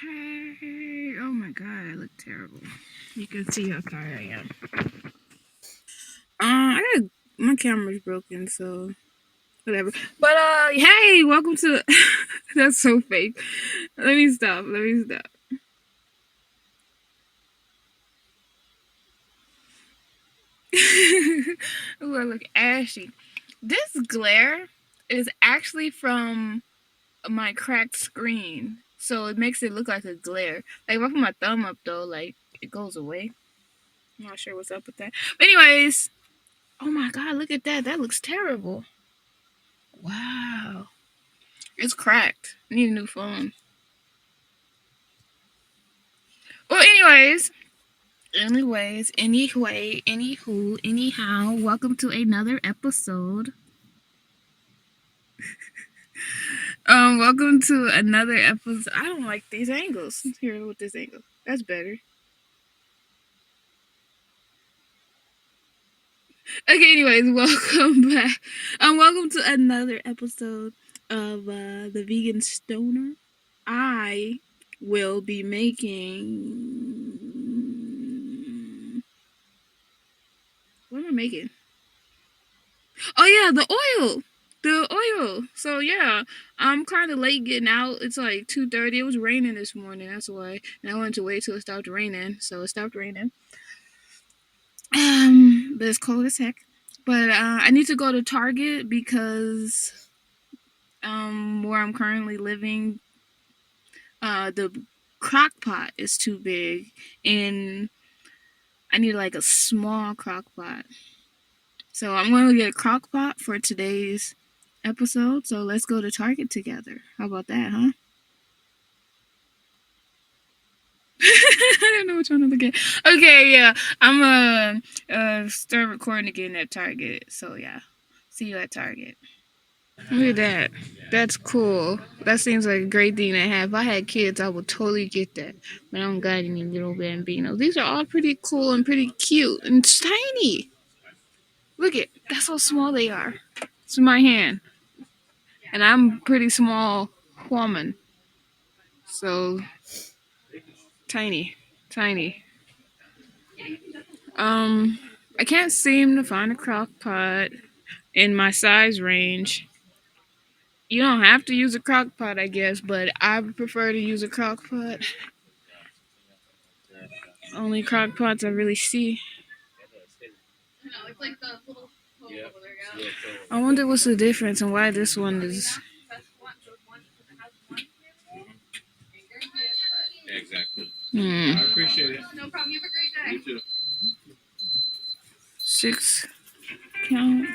Hey, oh my god, I look terrible. You can see how tired I am. My camera's broken, so whatever. But hey, welcome to. That's so fake. Let me stop. Ooh, I look ashy. This glare is actually from my cracked screen, so it makes it look like a glare. Like if I put my thumb up though, like it goes away. I'm not sure what's up with that. But anyways, oh my god, look at that. That looks terrible. Wow. It's cracked. I need a new phone. Well, anyhow, welcome to another episode. Welcome to another episode. I don't like these angles. Here with this angle. That's better. Okay, anyways, welcome back. Welcome to another episode of the Vegan Stoner. I will be making. What am I making? Oh yeah, the oil. The oil. So yeah, I'm kind of late getting out. It's like 2:30. It was raining this morning. That's why. And I wanted to wait till it stopped raining. So it stopped raining. But it's cold as heck. But I need to go to Target because where I'm currently living, the crock pot is too big, and I need like a small crock pot. So I'm going to get a crock pot for today's episode. So let's go to Target together. How about that, huh? I don't know which one to look at. Okay, yeah. I'm start recording again at Target. So yeah. See you at Target. Look at that. That's cool. That seems like a great thing to have. If I had kids, I would totally get that. But I don't got any little bambinos. These are all pretty cool and pretty cute and tiny. Look at that's how small they are. It's my hand. And I'm a pretty small woman. So tiny. Tiny. Um I can't seem to find a crock pot in my size range. You don't have to use a crock pot, I guess, but I prefer to use a crock pot. Only crock pots I really see. I wonder what's the difference and why this one is. I appreciate it. No problem. You have a great day. You too. 6 count.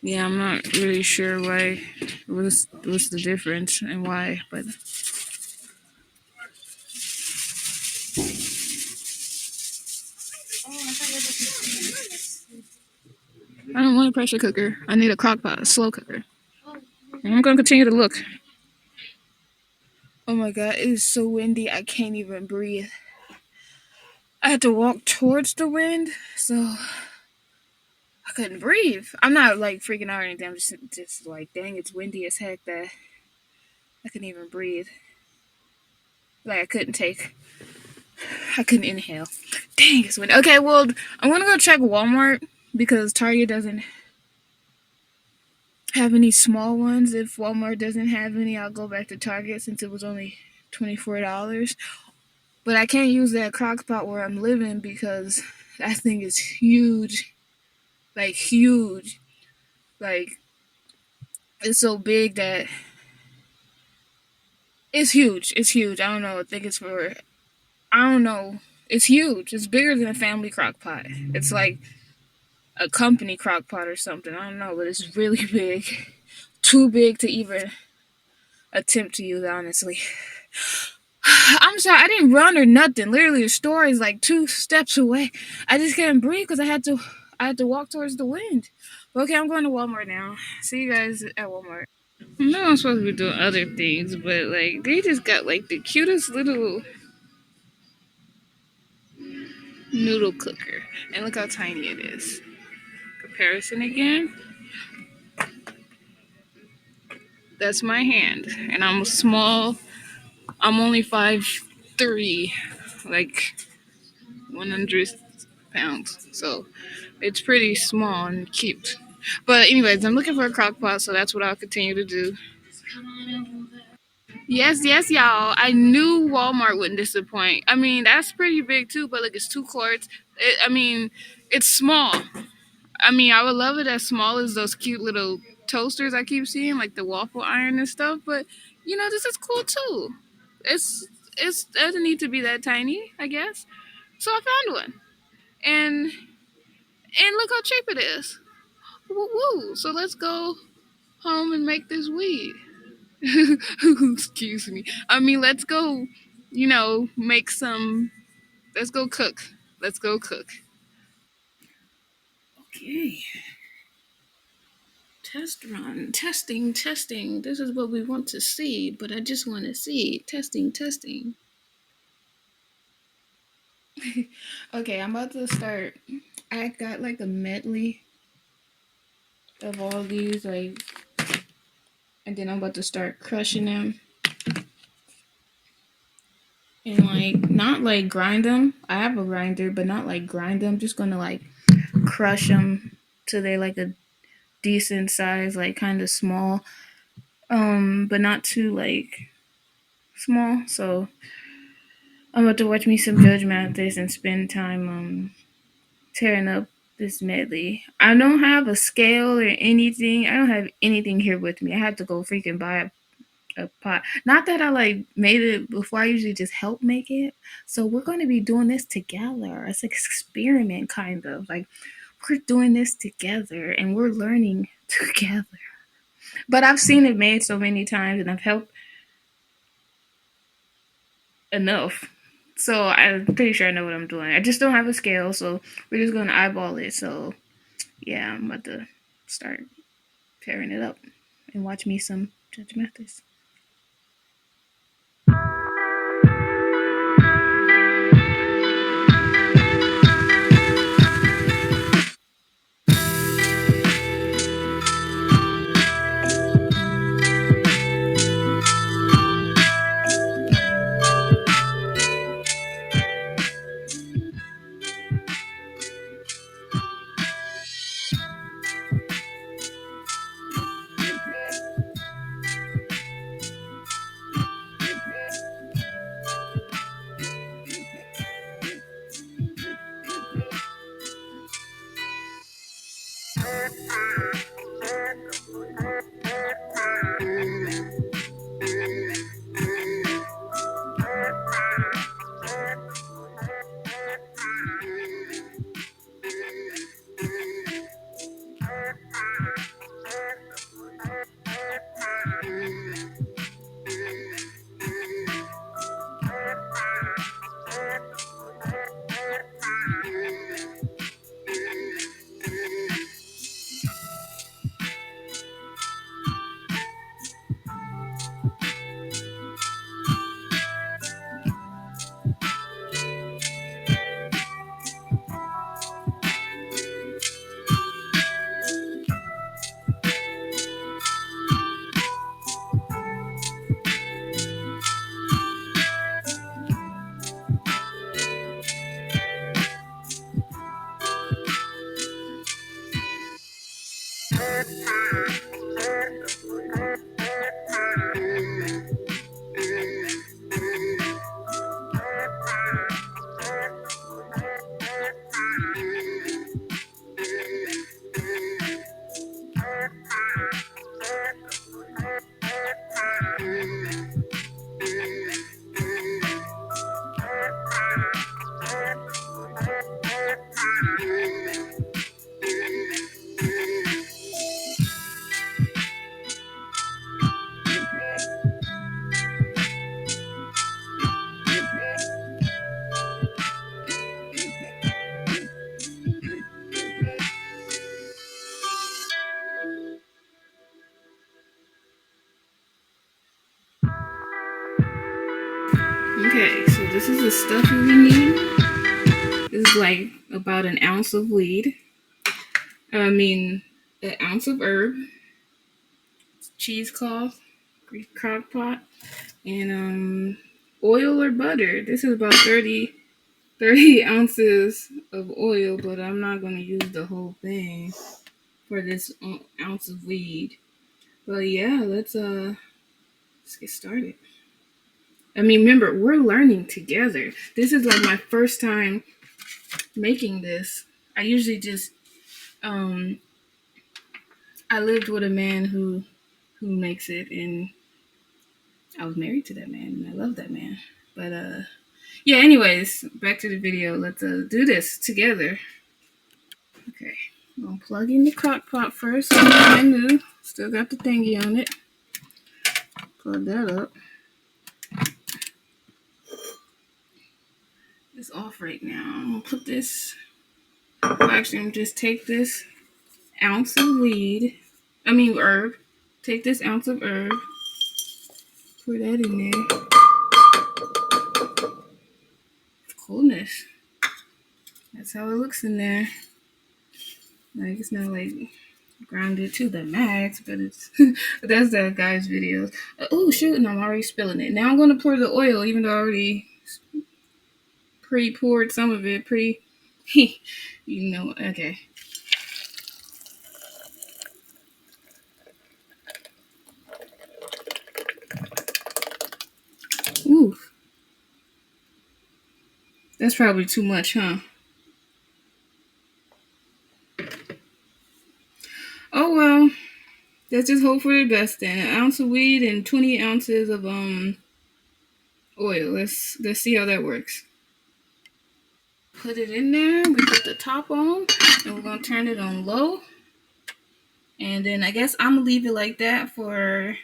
Yeah, I'm not really sure why. What's the difference and why? But I don't want a pressure cooker. I need a crock pot, a slow cooker. And I'm gonna continue to look. Oh my god, it is so windy. I can't even breathe. I had to walk towards the wind, so I couldn't breathe. I'm not like freaking out or anything. I'm just like, dang, it's windy as heck that I couldn't even breathe. Like I couldn't inhale. Dang, it's windy. Okay, well, I'm gonna go check Walmart because Target doesn't have any small ones. If Walmart doesn't have any, I'll go back to Target since it was only $24. But I can't use that crock pot where I'm living because that thing is huge. Like huge. Like it's so big that it's huge. It's huge. I don't know. I think it's for I don't know. It's huge. It's bigger than a family crock pot. It's like a company crock pot or something. I don't know, but it's really big. Too big to even attempt to use, honestly. I'm sorry, I didn't run or nothing. Literally, the store is like 2 steps away. I just can't breathe because I had to walk towards the wind. Okay, I'm going to Walmart now. See you guys at Walmart. I know I'm supposed to be doing other things, but like they just got like the cutest little noodle cooker, and look how tiny it is. Comparison again. That's my hand, and I'm small. I'm only 5'3", like 100 pounds. So it's pretty small and cute. But anyways, I'm looking for a crock pot, so that's what I'll continue to do. Yes, yes, y'all. I knew Walmart wouldn't disappoint. I mean, that's pretty big too, but like it's 2 quarts. I mean, it's small. I mean, I would love it as small as those cute little toasters I keep seeing, like the waffle iron and stuff. But this is cool too. It's it doesn't need to be that tiny, I guess. So I found one, and look how cheap it is. Woo woo! So let's go home and make this weed. Excuse me. I mean, let's go. Make some. Let's go cook. Let's go cook. Okay. Test run. Testing, testing. This is what we want to see, but I just want to see. Testing, testing. Okay, I'm about to start. I got like a medley of all these, like, and then I'm about to start crushing them and like not like grind them. I have a grinder, but not like grind them. Just gonna like crush them till they're like a decent size, like kind of small, but not too like small. So I'm about to watch me some Judge Mathis and spend time tearing up this medley. I don't have a scale or anything. I don't have anything here with me. I had to go freaking buy a pot. Not that I like made it before. I usually just help make it. So we're going to be doing this together. It's like an experiment, kind of like we're doing this together and we're learning together. But I've seen it made so many times, and I've helped enough. So I'm pretty sure I know what I'm doing. I just don't have a scale, so we're just gonna eyeball it. So yeah, I'm about to start pairing it up and watch me some Judge Mathis. Okay, so this is the stuff we need. This is like about an ounce of weed. I mean, an ounce of herb, cheesecloth, crock pot, and oil or butter. This is about 30 ounces of oil, but I'm not going to use the whole thing for this ounce of weed. But yeah, let's get started. I mean, remember, we're learning together. This is like my first time making this. I usually just I lived with a man who makes it, and I was married to that man, and I love that man. But yeah. Anyways, back to the video. Let's do this together. Okay, I'm gonna plug in the crock pot first. Brand new. Still got the thingy on it. Plug that up. It's off right now. I'm gonna put this. Well, actually, I'm gonna just take this ounce of herb. Take this ounce of herb. Pour that in there. Coolness. That's how it looks in there. Like it's not like grounded to the max, but it's that's that guy's videos. Oh shoot, and I'm already spilling it. Now I'm gonna pour the oil, even though I already pre-poured some of it. Okay. Ooh, that's probably too much, huh? Oh well, let's just hope for the best then. An ounce of weed and 20 ounces of oil. Let's see how that works. Put it in there. We put the top on, and we're gonna turn it on low. And then I guess I'm gonna leave it like that for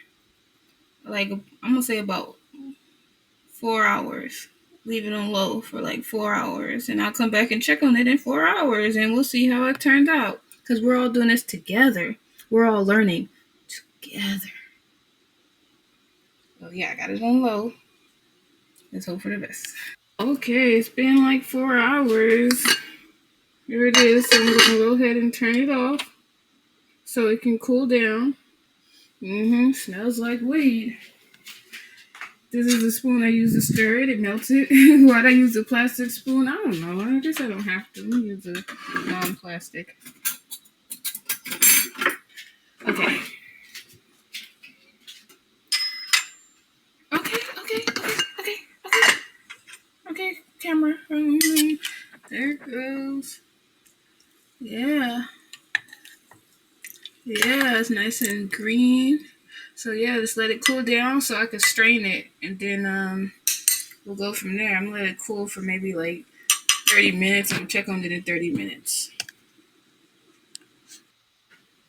like I'm gonna say about 4 hours. Leave it on low for like 4 hours, and I'll come back and check on it in 4 hours, and we'll see how it turned out. Cause we're all doing this together. We're all learning together. Oh yeah, I got it on low. Let's hope for the best. Okay, it's been like 4 hours. Here it is. So I'm gonna go ahead and turn it off so it can cool down. Smells like weed. This is the spoon I use to stir it. It melts it. Why'd I use a plastic spoon? I don't know. I guess I don't have to. I'm gonna use a non-plastic. Okay. Okay, camera. There it goes. Yeah. Yeah, it's nice and green. So yeah, just let it cool down so I can strain it, and then we'll go from there. I'm gonna let it cool for maybe like 30 minutes. I'm gonna check on it in 30 minutes.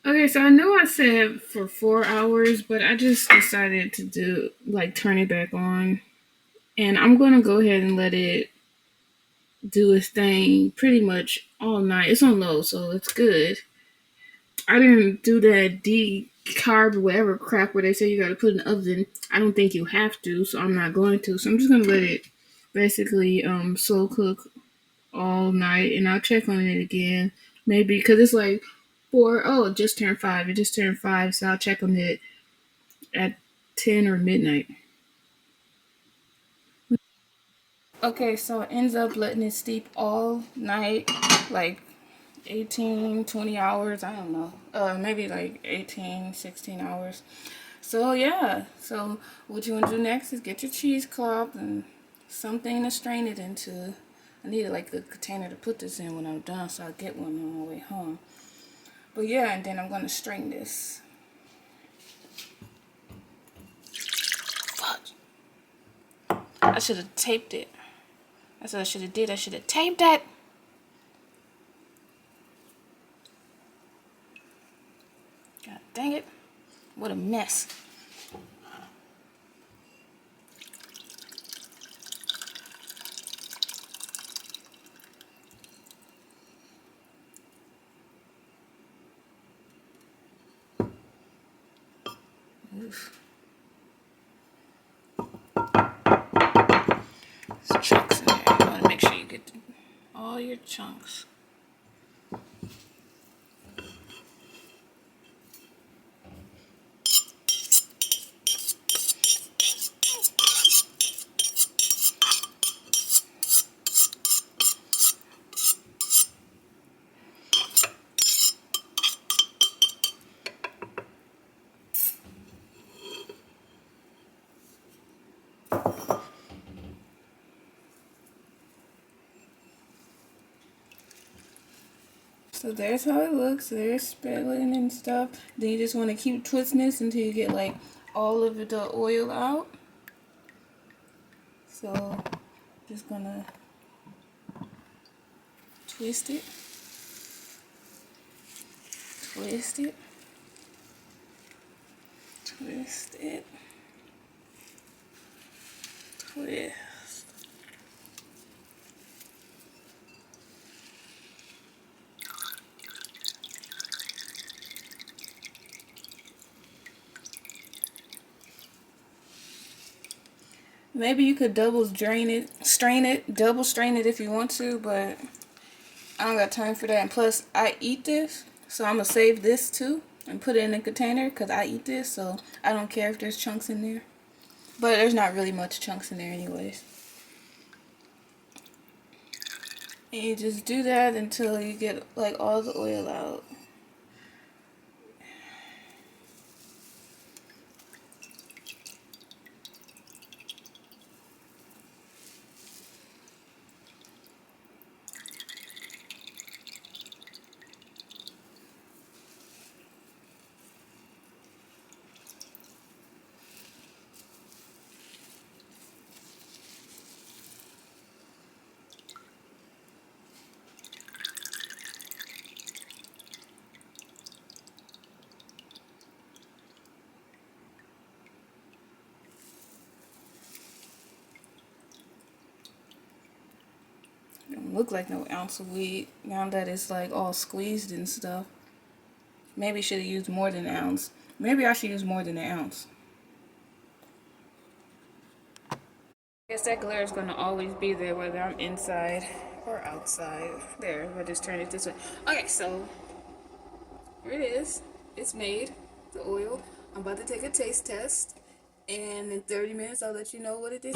Okay, so I know I said for 4 hours, but I just decided to turn it back on. And I'm gonna go ahead and let it do its thing pretty much all night. It's on low, so it's good. I didn't do that decarb whatever crap where they say you gotta put in the oven. I don't think you have to, so I'm not going to. So I'm just gonna let it basically slow cook all night, and I'll check on it again maybe because it's like four. Oh, it just turned 5. It just turned 5, so I'll check on it at 10 or midnight. Okay, so it ends up letting it steep all night, like 18, 20 hours. I don't know. Maybe like 18, 16 hours. So yeah, so what you want to do next is get your cheesecloth and something to strain it into. I needed like a container to put this in when I'm done, so I'll get one on my way home. But yeah, and then I'm going to strain this. Fuck. I should have taped it. That's what I should have did. I should have taped that. God dang it. What a mess. Oof. There's chunks in there. You want to make sure you get all your chunks. So there's how it looks. There's spilling and stuff. Then you just want to keep twisting this until you get like all of the oil out. So just gonna twist it, twist it, twist it, twist. Maybe you could strain it, double strain it if you want to, but I don't got time for that. And plus, I eat this, so I'm gonna save this too and put it in a container because I eat this, so I don't care if there's chunks in there. But there's not really much chunks in there anyways. And you just do that until you get like all the oil out. Don't look like no ounce of weed now that it's like all squeezed and stuff. Maybe should have used more than an ounce. Maybe I should use more than an ounce. I guess that glare is gonna always be there whether I'm inside or outside. There, I'll just turn it this way. Okay, so here it is. It's made, the oil. I'm about to take a taste test. And in 30 minutes, I'll let you know what it is.